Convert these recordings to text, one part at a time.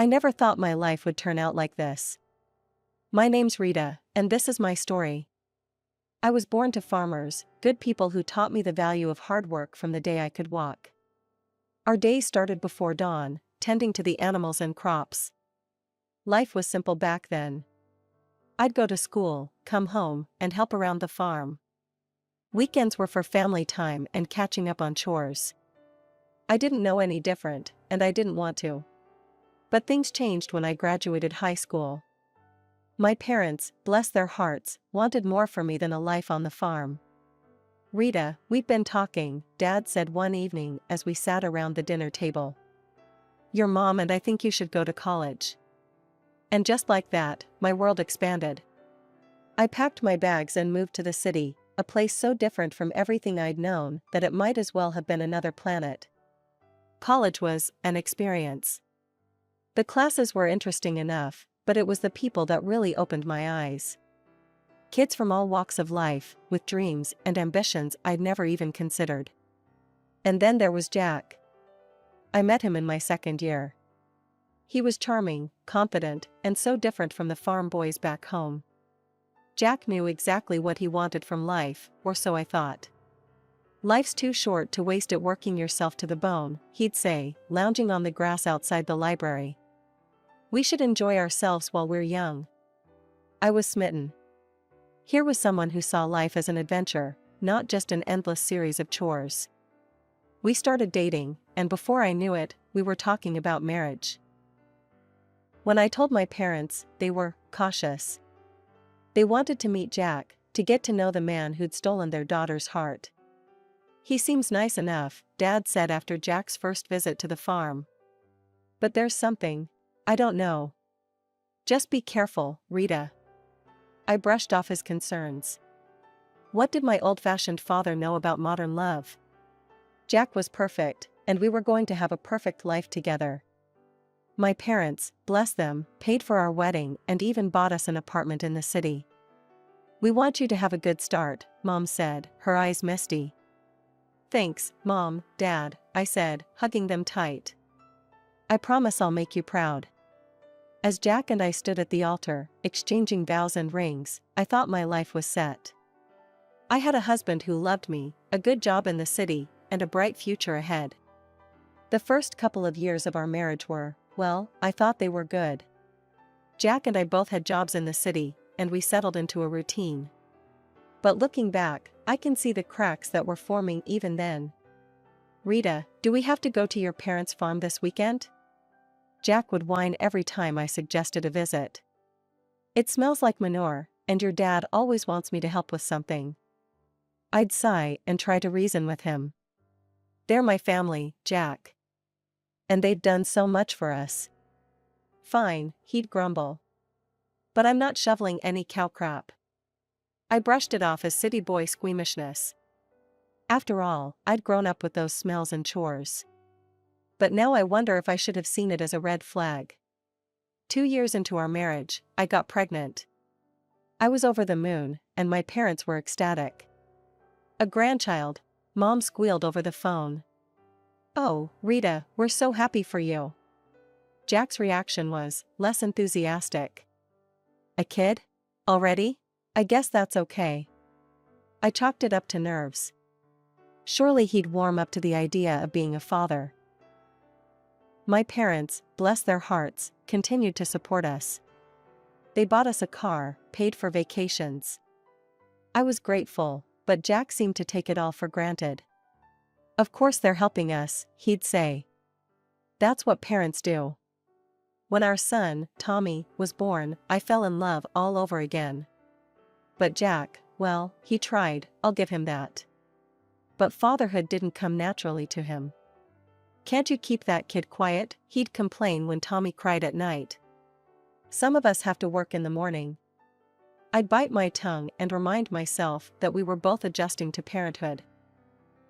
I never thought my life would turn out like this. My name's Rita, and this is my story. I was born to farmers, good people who taught me the value of hard work from the day I could walk. Our days started before dawn, tending to the animals and crops. Life was simple back then. I'd go to school, come home, and help around the farm. Weekends were for family time and catching up on chores. I didn't know any different, and I didn't want to. But things changed when I graduated high school. My parents, bless their hearts, wanted more for me than a life on the farm. "Rita, we've been talking," Dad said one evening as we sat around the dinner table. "Your mom and I think you should go to college." And just like that, my world expanded. I packed my bags and moved to the city, a place so different from everything I'd known that it might as well have been another planet. College was an experience. The classes were interesting enough, but it was the people that really opened my eyes. Kids from all walks of life, with dreams and ambitions I'd never even considered. And then there was Jack. I met him in my second year. He was charming, confident, and so different from the farm boys back home. Jack knew exactly what he wanted from life, or so I thought. "Life's too short to waste it working yourself to the bone," he'd say, lounging on the grass outside the library. "We should enjoy ourselves while we're young." I was smitten. Here was someone who saw life as an adventure, not just an endless series of chores. We started dating, and before I knew it, we were talking about marriage. When I told my parents, they were cautious. They wanted to meet Jack, to get to know the man who'd stolen their daughter's heart. "He seems nice enough," Dad said after Jack's first visit to the farm. "But there's something, I don't know." "Just be careful, Rita." I brushed off his concerns. What did my old-fashioned father know about modern love? Jack was perfect, and we were going to have a perfect life together. My parents, bless them, paid for our wedding and even bought us an apartment in the city. "We want you to have a good start," Mom said, her eyes misty. "Thanks, Mom, Dad," I said, hugging them tight. "I promise I'll make you proud." As Jack and I stood at the altar, exchanging vows and rings, I thought my life was set. I had a husband who loved me, a good job in the city, and a bright future ahead. The first couple of years of our marriage were, well, I thought they were good. Jack and I both had jobs in the city, and we settled into a routine. But looking back, I can see the cracks that were forming even then. "Rita, do we have to go to your parents' farm this weekend?" Jack would whine every time I suggested a visit. "It smells like manure, and your dad always wants me to help with something." I'd sigh and try to reason with him. "They're my family, Jack. And they've done so much for us." "Fine," he'd grumble. "But I'm not shoveling any cow crap." I brushed it off as city boy squeamishness. After all, I'd grown up with those smells and chores. But now I wonder if I should have seen it as a red flag. 2 years into our marriage, I got pregnant. I was over the moon, and my parents were ecstatic. "A grandchild," Mom squealed over the phone. "Oh, Rita, we're so happy for you." Jack's reaction was less enthusiastic. "A kid? Already? I guess that's okay." I chalked it up to nerves. Surely he'd warm up to the idea of being a father. My parents, bless their hearts, continued to support us. They bought us a car, paid for vacations. I was grateful, but Jack seemed to take it all for granted. "Of course they're helping us," he'd say. "That's what parents do." When our son, Tommy, was born, I fell in love all over again. But Jack, well, he tried, I'll give him that. But fatherhood didn't come naturally to him. "Can't you keep that kid quiet?" he'd complain when Tommy cried at night. "Some of us have to work in the morning." I'd bite my tongue and remind myself that we were both adjusting to parenthood.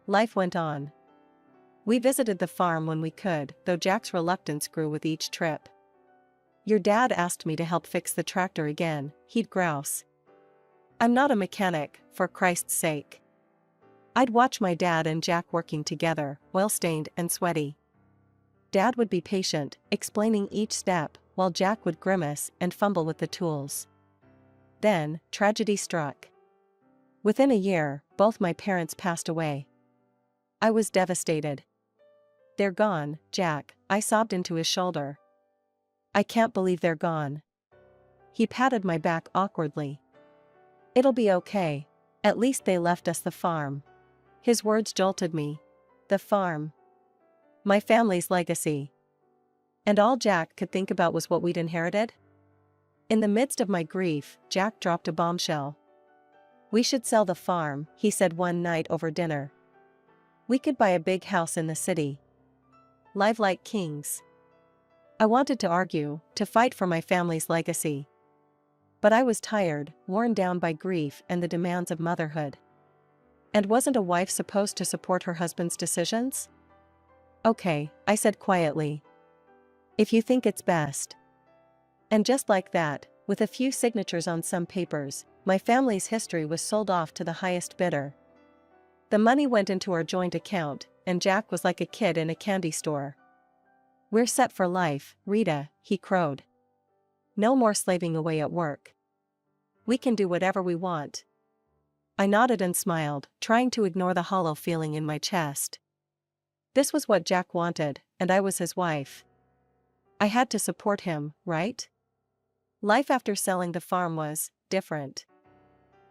Life went on. We visited the farm when we could, though Jack's reluctance grew with each trip. "Your dad asked me to help fix the tractor again," he'd grouse. "I'm not a mechanic, for Christ's sake." I'd watch my dad and Jack working together, oil-stained and sweaty. Dad would be patient, explaining each step, while Jack would grimace and fumble with the tools. Then, tragedy struck. Within a year, both my parents passed away. I was devastated. "They're gone, Jack," I sobbed into his shoulder. "I can't believe they're gone." He patted my back awkwardly. "It'll be okay. At least they left us the farm." His words jolted me. The farm. My family's legacy. And all Jack could think about was what we'd inherited? In the midst of my grief, Jack dropped a bombshell. "We should sell the farm," he said one night over dinner. "We could buy a big house in the city. Live like kings." I wanted to argue, to fight for my family's legacy. But I was tired, worn down by grief and the demands of motherhood. And wasn't a wife supposed to support her husband's decisions? "Okay," I said quietly. "If you think it's best." And just like that, with a few signatures on some papers, my family's history was sold off to the highest bidder. The money went into our joint account, and Jack was like a kid in a candy store. "We're set for life, Rita," he crowed. "No more slaving away at work. We can do whatever we want." I nodded and smiled, trying to ignore the hollow feeling in my chest. This was what Jack wanted, and I was his wife. I had to support him, right? Life after selling the farm was different.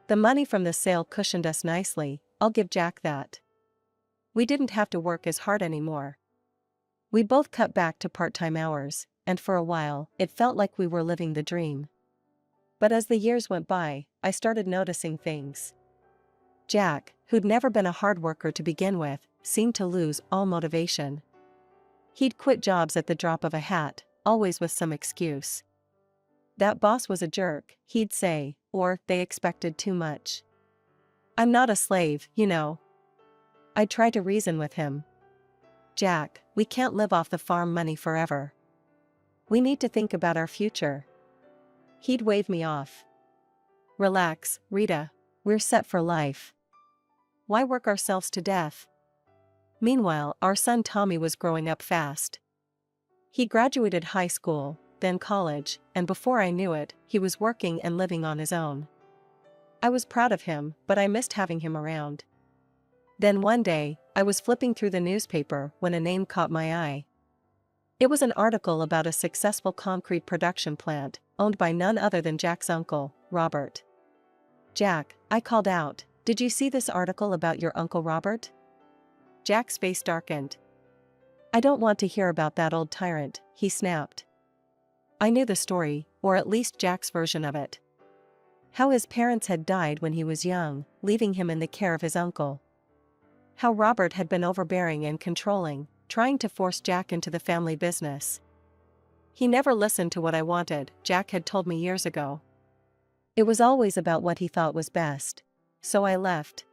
The money from the sale cushioned us nicely, I'll give Jack that. We didn't have to work as hard anymore. We both cut back to part-time hours, and for a while, it felt like we were living the dream. But as the years went by, I started noticing things. Jack, who'd never been a hard worker to begin with, seemed to lose all motivation. He'd quit jobs at the drop of a hat, always with some excuse. "That boss was a jerk," he'd say, or "they expected too much." "I'm not a slave, you know." I'd try to reason with him. "Jack, we can't live off the farm money forever. We need to think about our future." He'd wave me off. "Relax, Rita. We're set for life. Why work ourselves to death?" Meanwhile, our son Tommy was growing up fast. He graduated high school, then college, and before I knew it, he was working and living on his own. I was proud of him, but I missed having him around. Then one day, I was flipping through the newspaper when a name caught my eye. It was an article about a successful concrete production plant, owned by none other than Jack's uncle, Robert. "Jack," I called out, "did you see this article about your Uncle Robert?" Jack's face darkened. "I don't want to hear about that old tyrant," he snapped. I knew the story, or at least Jack's version of it. How his parents had died when he was young, leaving him in the care of his uncle. How Robert had been overbearing and controlling, trying to force Jack into the family business. He never listened to what I wanted, Jack had told me years ago. It was always about what he thought was best. So I left.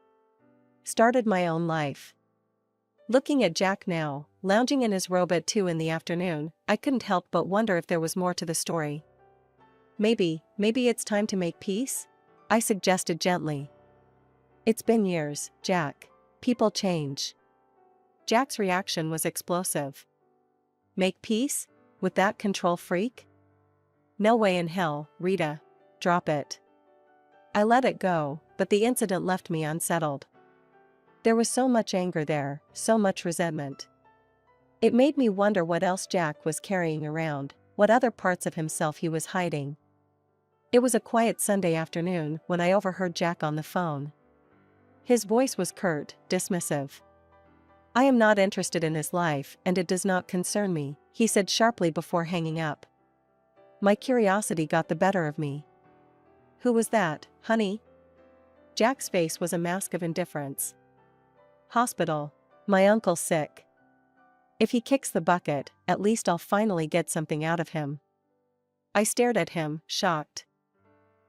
Started my own life. Looking at Jack now, lounging in his robe at 2 in the afternoon, I couldn't help but wonder if there was more to the story. Maybe it's time to make peace?" I suggested gently. "It's been years, Jack. People change." Jack's reaction was explosive. "Make peace? With that control freak? No way in hell, Rita. Drop it." I let it go, but the incident left me unsettled. There was so much anger there, so much resentment. It made me wonder what else Jack was carrying around, what other parts of himself he was hiding. It was a quiet Sunday afternoon when I overheard Jack on the phone. His voice was curt, dismissive. "I am not interested in his life and it does not concern me," he said sharply before hanging up. My curiosity got the better of me. "Who was that, honey?" Jack's face was a mask of indifference. "Hospital. My uncle's sick. If he kicks the bucket, at least I'll finally get something out of him." I stared at him, shocked.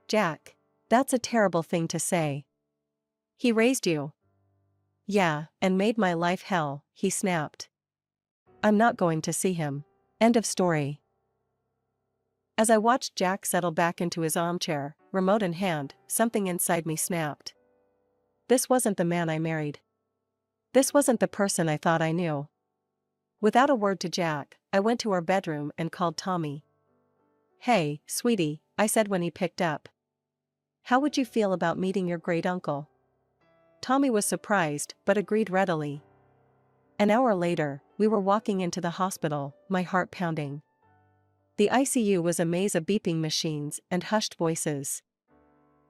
"Jack, that's a terrible thing to say." "He raised you." "Yeah, and made my life hell," he snapped. "I'm not going to see him." End of story. As I watched Jack settle back into his armchair, remote in hand, something inside me snapped. This wasn't the man I married. This wasn't the person I thought I knew. Without a word to Jack, I went to our bedroom and called Tommy. "Hey, sweetie," I said when he picked up. "How would you feel about meeting your great uncle?" Tommy was surprised, but agreed readily. An hour later, we were walking into the hospital, my heart pounding. The ICU was a maze of beeping machines and hushed voices.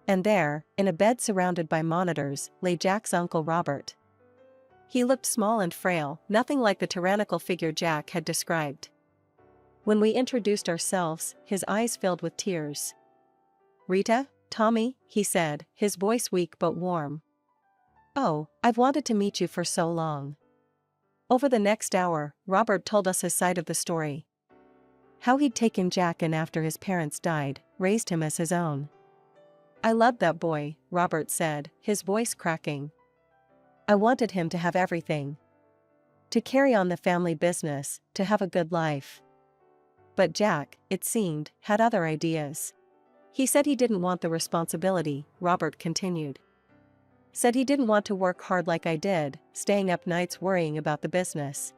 And there, in a bed surrounded by monitors, lay Jack's uncle Robert. He looked small and frail, nothing like the tyrannical figure Jack had described. When we introduced ourselves, his eyes filled with tears. "Rita, Tommy," he said, his voice weak but warm. "Oh, I've wanted to meet you for so long." Over the next hour, Robert told us his side of the story. How he'd taken Jack in after his parents died, raised him as his own. "I loved that boy," Robert said, his voice cracking. "I wanted him to have everything. To carry on the family business, to have a good life. But Jack, it seemed, had other ideas. He said he didn't want the responsibility," Robert continued. "Said he didn't want to work hard like I did, staying up nights worrying about the business."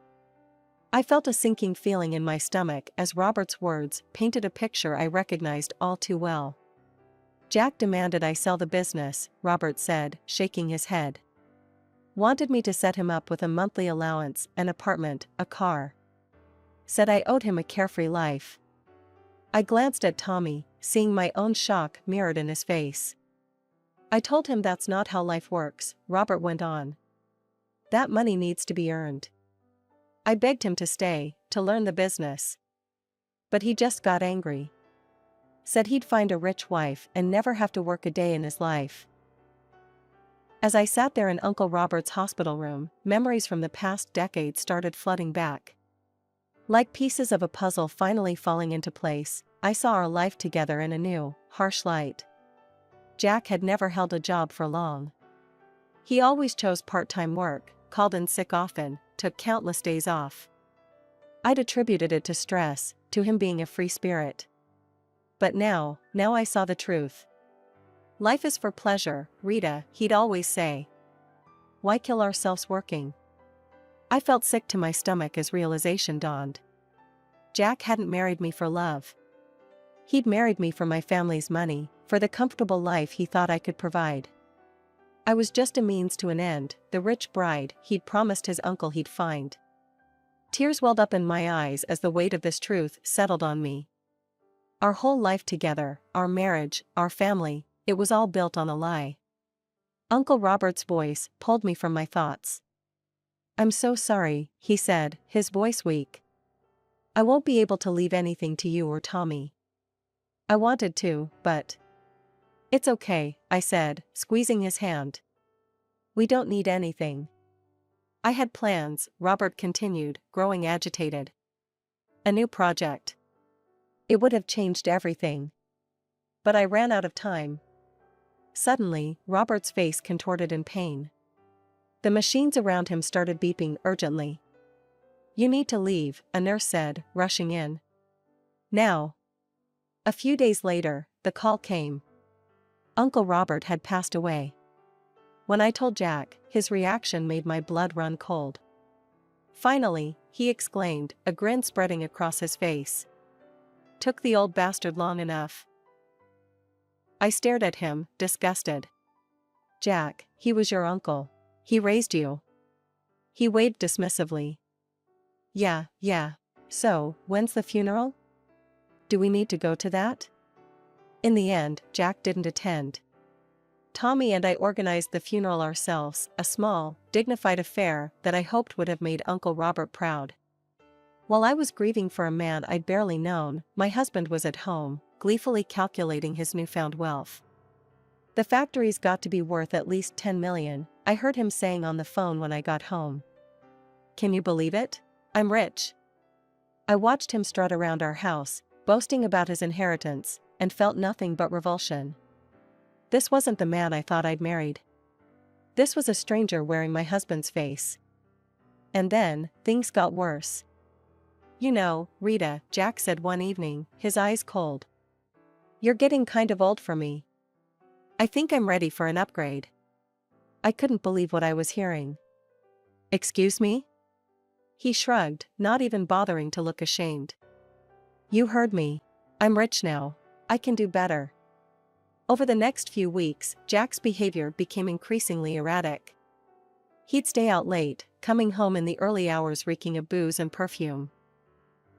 I felt a sinking feeling in my stomach as Robert's words painted a picture I recognized all too well. "Jack demanded I sell the business," Robert said, shaking his head. "Wanted me to set him up with a monthly allowance, an apartment, a car. Said I owed him a carefree life." I glanced at Tommy, seeing my own shock mirrored in his face. "I told him that's not how life works," Robert went on. "That money needs to be earned. I begged him to stay, to learn the business. But he just got angry. Said he'd find a rich wife and never have to work a day in his life." As I sat there in Uncle Robert's hospital room, memories from the past decade started flooding back. Like pieces of a puzzle finally falling into place, I saw our life together in a new, harsh light. Jack had never held a job for long. He always chose part-time work, called in sick often, took countless days off. I'd attributed it to stress, to him being a free spirit. But now I saw the truth. "Life is for pleasure, Rita," he'd always say. "Why kill ourselves working?" I felt sick to my stomach as realization dawned. Jack hadn't married me for love. He'd married me for my family's money, for the comfortable life he thought I could provide. I was just a means to an end, the rich bride he'd promised his uncle he'd find. Tears welled up in my eyes as the weight of this truth settled on me. Our whole life together, our marriage, our family, it was all built on a lie. Uncle Robert's voice pulled me from my thoughts. "I'm so sorry," he said, his voice weak. "I won't be able to leave anything to you or Tommy. I wanted to, but..." "It's okay," I said, squeezing his hand. "We don't need anything." "I had plans," Robert continued, growing agitated. "A new project. It would have changed everything. But I ran out of time." Suddenly, Robert's face contorted in pain. The machines around him started beeping urgently. "You need to leave," a nurse said, rushing in. "Now." A few days later, the call came. Uncle Robert had passed away. When I told Jack, his reaction made my blood run cold. "Finally," he exclaimed, a grin spreading across his face. "Took the old bastard long enough." I stared at him, disgusted. "Jack, he was your uncle. He raised you." He waved dismissively. Yeah. So, when's the funeral? Do we need to go to that?" In the end, Jack didn't attend. Tommy and I organized the funeral ourselves, a small, dignified affair that I hoped would have made Uncle Robert proud. While I was grieving for a man I'd barely known, my husband was at home, gleefully calculating his newfound wealth. "The factory's got to be worth at least 10 million, I heard him saying on the phone when I got home. Can you believe it? I'm rich." I watched him strut around our house, boasting about his inheritance, and felt nothing but revulsion. This wasn't the man I thought I'd married. This was a stranger wearing my husband's face. And then, things got worse. "You know, Rita," Jack said one evening, his eyes cold. "You're getting kind of old for me. I think I'm ready for an upgrade." I couldn't believe what I was hearing. "Excuse me?" He shrugged, not even bothering to look ashamed. You heard me. I'm rich now. I can do better. Over the next few weeks, Jack's behavior became increasingly erratic. He'd stay out late, coming home in the early hours reeking of booze and perfume.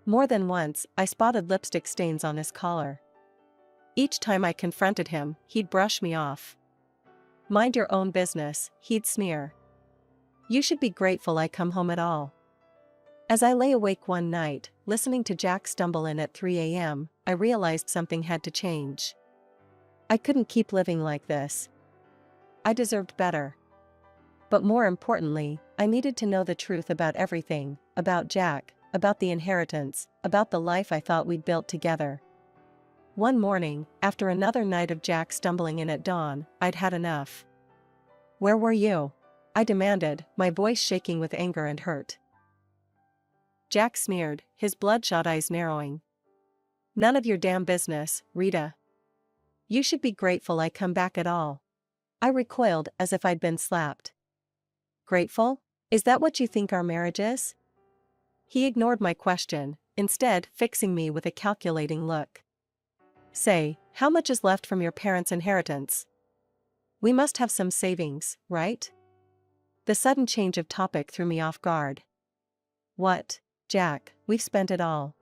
More than once, I spotted lipstick stains on his collar. Each time I confronted him, he'd brush me off. Mind your own business, he'd sneer. You should be grateful I come home at all. As I lay awake one night, listening to Jack stumble in at 3 a.m., I realized something had to change. I couldn't keep living like this. I deserved better. But more importantly, I needed to know the truth about everything, about Jack, about the inheritance, about the life I thought we'd built together. One morning, after another night of Jack stumbling in at dawn, I'd had enough. Where were you? I demanded, my voice shaking with anger and hurt. Jack sneered, his bloodshot eyes narrowing. None of your damn business, Rita. You should be grateful I come back at all. I recoiled as if I'd been slapped. Grateful? Is that what you think our marriage is? He ignored my question, instead fixing me with a calculating look. Say, how much is left from your parents' inheritance? We must have some savings, right? The sudden change of topic threw me off guard. What, Jack, we've spent it all.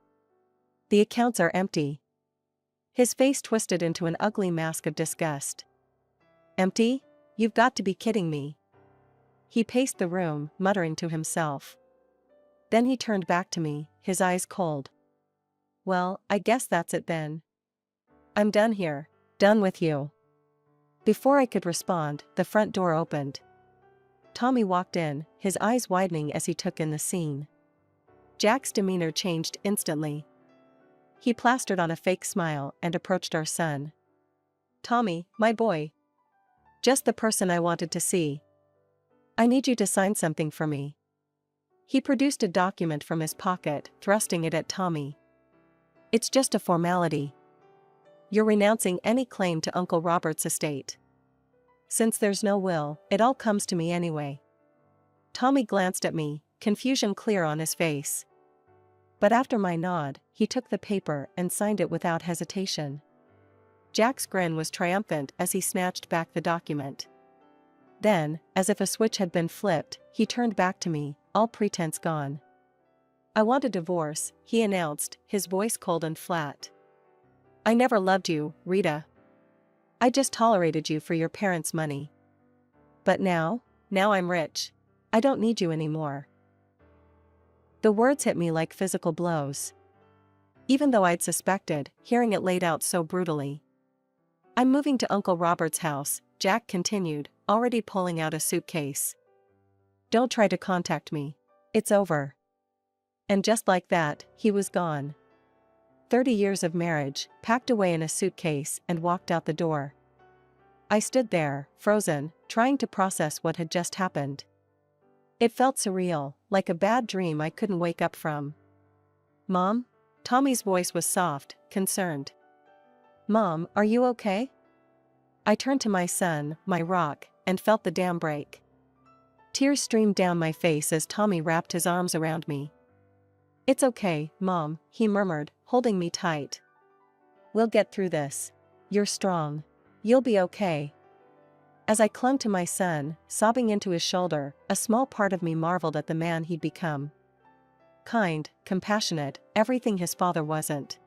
The accounts are empty. His face twisted into an ugly mask of disgust. Empty? You've got to be kidding me. He paced the room, muttering to himself. Then he turned back to me, his eyes cold. Well, I guess that's it then. I'm done here, done with you. Before I could respond, the front door opened. Tommy walked in, his eyes widening as he took in the scene. Jack's demeanor changed instantly. He plastered on a fake smile and approached our son. Tommy, my boy. Just the person I wanted to see. I need you to sign something for me. He produced a document from his pocket, thrusting it at Tommy. It's just a formality. You're renouncing any claim to Uncle Robert's estate. Since there's no will, it all comes to me anyway. Tommy glanced at me, confusion clear on his face. But after my nod, he took the paper and signed it without hesitation. Jack's grin was triumphant as he snatched back the document. Then, as if a switch had been flipped, he turned back to me, all pretense gone. I want a divorce, he announced, his voice cold and flat. I never loved you, Rita. I just tolerated you for your parents' money. But now I'm rich. I don't need you anymore. The words hit me like physical blows. Even though I'd suspected, hearing it laid out so brutally. I'm moving to Uncle Robert's house, Jack continued, already pulling out a suitcase. Don't try to contact me. It's over. And just like that, he was gone. 30 years of marriage, packed away in a suitcase, and walked out the door. I stood there, frozen, trying to process what had just happened. It felt surreal, like a bad dream I couldn't wake up from. Mom? Tommy's voice was soft, concerned. Mom, are you okay? I turned to my son, my rock, and felt the dam break. Tears streamed down my face as Tommy wrapped his arms around me. It's okay, Mom, he murmured, holding me tight. We'll get through this. You're strong. You'll be okay. As I clung to my son, sobbing into his shoulder, a small part of me marveled at the man he'd become. Kind, compassionate, everything his father wasn't.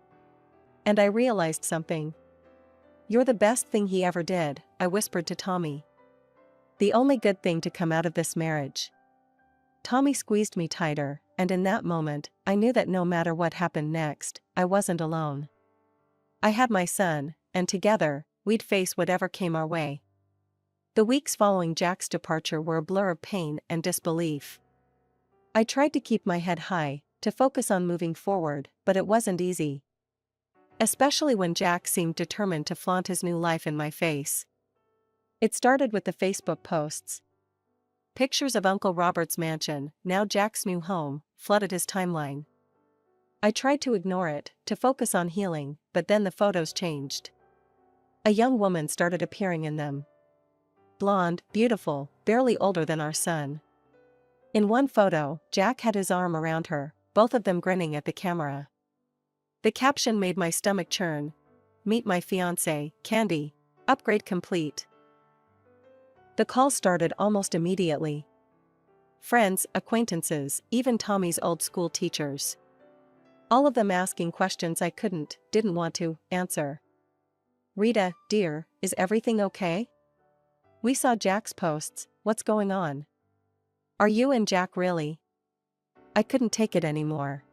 And I realized something. You're the best thing he ever did, I whispered to Tommy. The only good thing to come out of this marriage. Tommy squeezed me tighter, and in that moment, I knew that no matter what happened next, I wasn't alone. I had my son, and together, we'd face whatever came our way. The weeks following Jack's departure were a blur of pain and disbelief. I tried to keep my head high, to focus on moving forward, but it wasn't easy. Especially when Jack seemed determined to flaunt his new life in my face. It started with the Facebook posts. Pictures of Uncle Robert's mansion, now Jack's new home, flooded his timeline. I tried to ignore it, to focus on healing, but then the photos changed. A young woman started appearing in them. Blonde, beautiful, barely older than our son. In one photo, Jack had his arm around her, both of them grinning at the camera. The caption made my stomach churn. Meet my fiancé, Candy. Upgrade complete. The call started almost immediately. Friends, acquaintances, even Tommy's old school teachers. All of them asking questions I didn't want to, answer. Rita, dear, is everything okay? We saw Jack's posts, what's going on? Are you and Jack really? I couldn't take it anymore.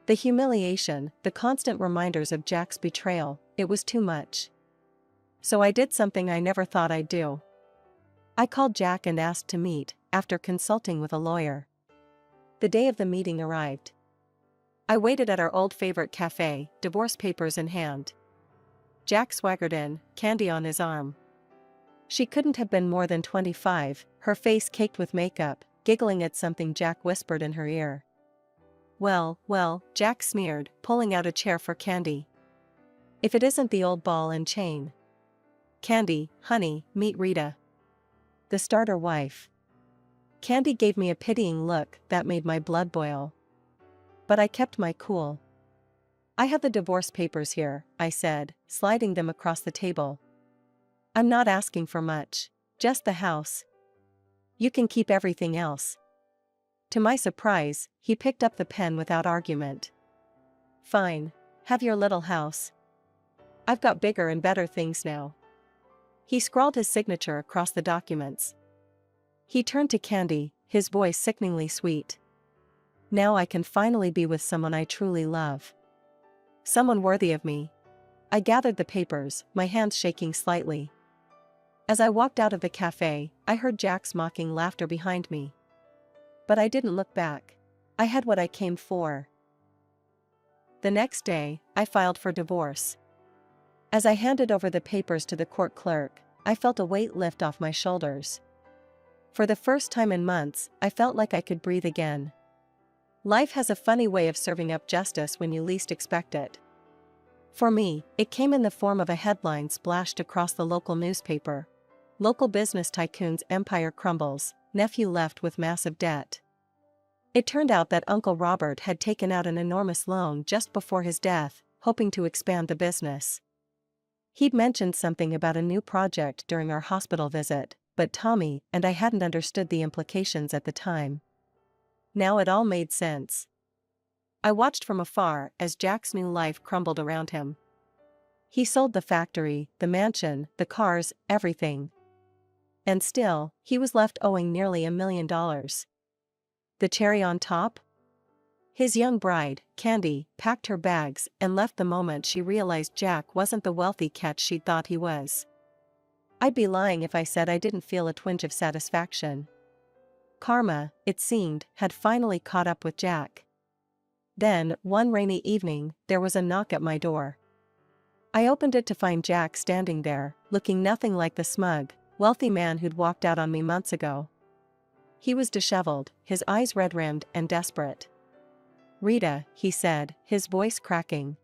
The humiliation, the constant reminders of Jack's betrayal, it was too much. So I did something I never thought I'd do. I called Jack and asked to meet, after consulting with a lawyer. The day of the meeting arrived. I waited at our old favorite cafe, divorce papers in hand. Jack swaggered in, Candy on his arm. She couldn't have been more than 25, her face caked with makeup, giggling at something Jack whispered in her ear. Well, Jack sneered, pulling out a chair for Candy. If it isn't the old ball and chain. Candy, honey, meet Rita. The starter wife. Candy gave me a pitying look that made my blood boil. But I kept my cool. I have the divorce papers here, I said, sliding them across the table. I'm not asking for much, just the house. You can keep everything else. To my surprise, he picked up the pen without argument. Fine, have your little house. I've got bigger and better things now. He scrawled his signature across the documents. He turned to Candy, his voice sickeningly sweet. Now I can finally be with someone I truly love. Someone worthy of me. I gathered the papers, my hands shaking slightly. As I walked out of the cafe, I heard Jack's mocking laughter behind me. But I didn't look back. I had what I came for. The next day, I filed for divorce. As I handed over the papers to the court clerk, I felt a weight lift off my shoulders. For the first time in months, I felt like I could breathe again. Life has a funny way of serving up justice when you least expect it. For me, it came in the form of a headline splashed across the local newspaper. Local business tycoon's empire crumbles, nephew left with massive debt. It turned out that Uncle Robert had taken out an enormous loan just before his death, hoping to expand the business. He'd mentioned something about a new project during our hospital visit, but Tommy and I hadn't understood the implications at the time. Now it all made sense. I watched from afar as Jack's new life crumbled around him. He sold the factory, the mansion, the cars, everything. And still, he was left owing nearly $1 million. The cherry on top? His young bride, Candy, packed her bags and left the moment she realized Jack wasn't the wealthy catch she'd thought he was. I'd be lying if I said I didn't feel a twinge of satisfaction. Karma, it seemed, had finally caught up with Jack. Then, one rainy evening, there was a knock at my door. I opened it to find Jack standing there, looking nothing like the smug, wealthy man who'd walked out on me months ago. He was disheveled, his eyes red-rimmed and desperate. Rita, he said, his voice cracking.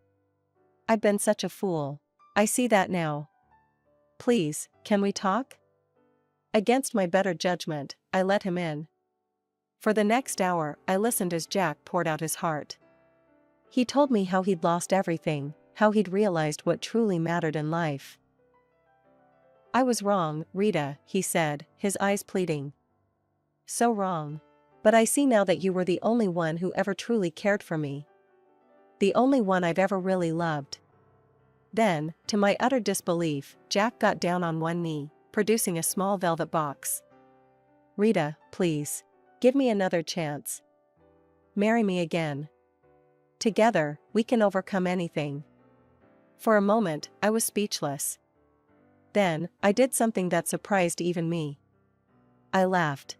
I've been such a fool. I see that now. Please, can we talk? Against my better judgment, I let him in. For the next hour, I listened as Jack poured out his heart. He told me how he'd lost everything, how he'd realized what truly mattered in life. I was wrong, Rita, he said, his eyes pleading. So wrong. But I see now that you were the only one who ever truly cared for me. The only one I've ever really loved. Then, to my utter disbelief, Jack got down on one knee, producing a small velvet box. Rita, please. Give me another chance. Marry me again. Together, we can overcome anything. For a moment, I was speechless. Then, I did something that surprised even me. I laughed.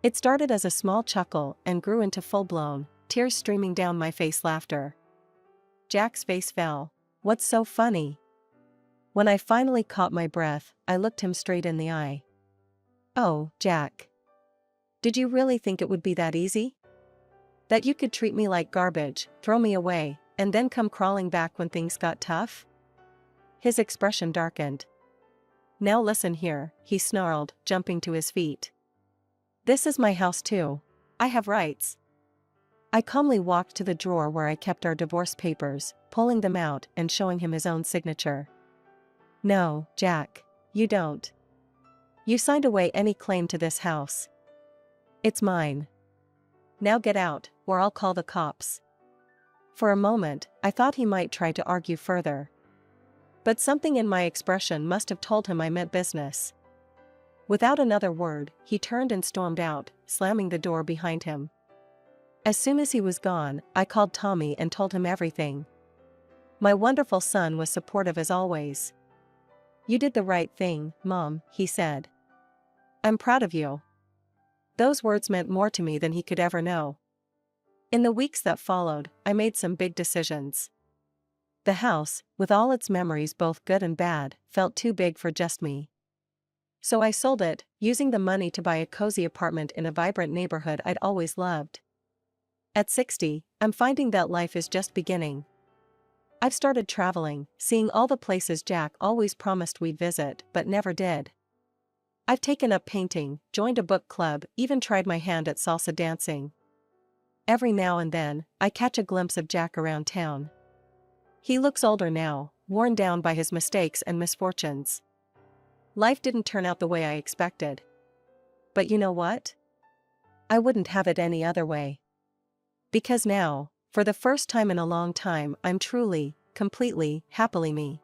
It started as a small chuckle and grew into full-blown, tears streaming down my face laughter. Jack's face fell. What's so funny? When I finally caught my breath, I looked him straight in the eye. Oh, Jack. Did you really think it would be that easy? That you could treat me like garbage, throw me away, and then come crawling back when things got tough? His expression darkened. Now listen here, he snarled, jumping to his feet. This is my house too. I have rights. I calmly walked to the drawer where I kept our divorce papers, pulling them out and showing him his own signature. No, Jack. You don't. You signed away any claim to this house. It's mine. Now get out, or I'll call the cops. For a moment, I thought he might try to argue further. But something in my expression must have told him I meant business. Without another word, he turned and stormed out, slamming the door behind him. As soon as he was gone, I called Tommy and told him everything. My wonderful son was supportive as always. You did the right thing, Mom, he said. I'm proud of you. Those words meant more to me than he could ever know. In the weeks that followed, I made some big decisions. The house, with all its memories both good and bad, felt too big for just me. So I sold it, using the money to buy a cozy apartment in a vibrant neighborhood I'd always loved. At 60, I'm finding that life is just beginning. I've started traveling, seeing all the places Jack always promised we'd visit but never did. I've taken up painting, joined a book club, even tried my hand at salsa dancing. Every now and then, I catch a glimpse of Jack around town. He looks older now, worn down by his mistakes and misfortunes. Life didn't turn out the way I expected. But you know what? I wouldn't have it any other way. Because now, for the first time in a long time, I'm truly, completely, happily me.